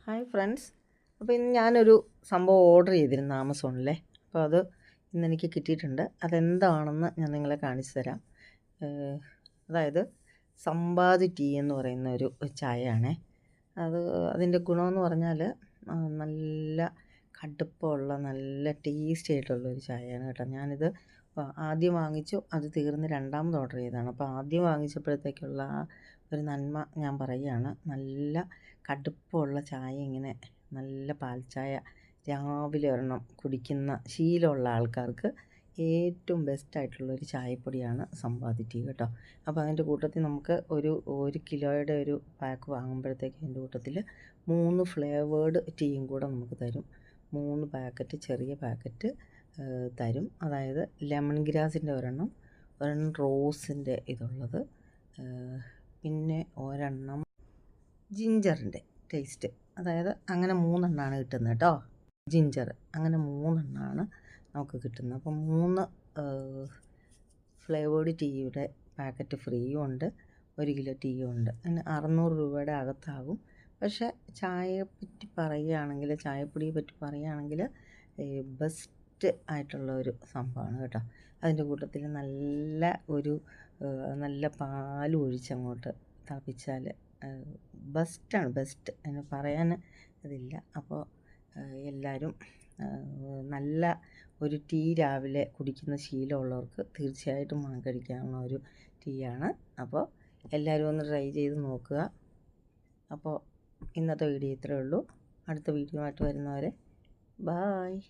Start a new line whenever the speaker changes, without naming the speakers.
Hi friends. അപ്പോൾ ഇന്ന് ഞാനൊരു സംഭവം ഓർഡർ ചെയ്തിരുന്നു ആമസോണിലെ. അപ്പോൾ അത് ഇന്നെനിക്ക് കിട്ടിയിട്ടുണ്ട്. അതെന്താണെന്ന് ഞാൻ നിങ്ങളെ കാണിച്ചു തരാം. അതായത് സമ്പാദി ടീ എന്ന് പറയുന്ന ഒരു ചായയാണേ. അതിൻ്റെ ഗുണമെന്ന് പറഞ്ഞാൽ നല്ല കടുപ്പമുള്ള നല്ല ടേസ്റ്റി ആയിട്ടുള്ളൊരു ചായയാണ് കേട്ടോ. ഞാനിത് ആദ്യം വാങ്ങിച്ചു, അത് തീർന്ന് രണ്ടാമത് ഓർഡർ ചെയ്തതാണ്. അപ്പോൾ ആദ്യം വാങ്ങിച്ചപ്പോഴത്തേക്കുള്ള ആ ഒരു നന്മ ഞാൻ പറയുകയാണ്. നല്ല കടുപ്പമുള്ള ചായ, ഇങ്ങനെ നല്ല പാൽ ചായ രാവിലെ ഒരെണ്ണം കുടിക്കുന്ന ശീലമുള്ള ആൾക്കാർക്ക് ഏറ്റവും ബെസ്റ്റായിട്ടുള്ളൊരു ചായപ്പൊടിയാണ് സമ്പാദി ടീ കേട്ടോ. അപ്പോൾ അതിൻ്റെ കൂട്ടത്തിൽ നമുക്ക് ഒരു കിലോയുടെ ഒരു പാക്ക് വാങ്ങുമ്പോഴത്തേക്ക് അതിൻ്റെ കൂട്ടത്തിൽ 3 ഫ്ലേവേർഡ് ടീയും കൂടെ നമുക്ക് തരും. 3 പാക്കറ്റ്, ചെറിയ പാക്കറ്റ് തരും. അതായത് ലെമൺ ഗ്രാസിൻ്റെ ഒരെണ്ണം റോസിൻ്റെ ഇതുള്ളത്, പിന്നെ ഒരെണ്ണം ജിഞ്ചറിൻ്റെ ടേസ്റ്റ്. അതായത് അങ്ങനെ 3 എണ്ണമാണ് കിട്ടുന്നത് കേട്ടോ. ജിഞ്ചർ അങ്ങനെ 3 എണ്ണമാണ് നമുക്ക് കിട്ടുന്നത്. അപ്പം 3 ഫ്ലേവേർഡ് ടീയുടെ പാക്കറ്റ് ഫ്രീയും ഉണ്ട്, 1 കിലോ ടീയും ഉണ്ട്. അതിന് 600 രൂപയുടെ അകത്താകും. പക്ഷേ ചായപ്പൊടിയെ പറ്റി പറയുകയാണെങ്കിൽ ബെസ്റ്റ് ആയിട്ടുള്ള ഒരു സംഭവമാണ് കേട്ടോ. അതിൻ്റെ കൂട്ടത്തിൽ നല്ല പാൽ ഒഴിച്ചങ്ങോട്ട് തിളപ്പിച്ചാൽ ബെസ്റ്റ്. അതിന് പറയാൻ ഇതില്ല. അപ്പോൾ എല്ലാവരും നല്ല ഒരു ടീ രാവിലെ കുടിക്കുന്ന ശീലമുള്ളവർക്ക് തീർച്ചയായിട്ടും കഴിക്കാവുന്ന ഒരു ടീയാണ്. അപ്പോൾ എല്ലാവരും ഒന്ന് ട്രൈ ചെയ്ത് നോക്കുക. അപ്പോൾ ഇന്നത്തെ വീഡിയോ ഇത്രയേ ഉള്ളൂ. അടുത്ത വീഡിയോ ആയിട്ട് വരുന്നവരെ ബായ്.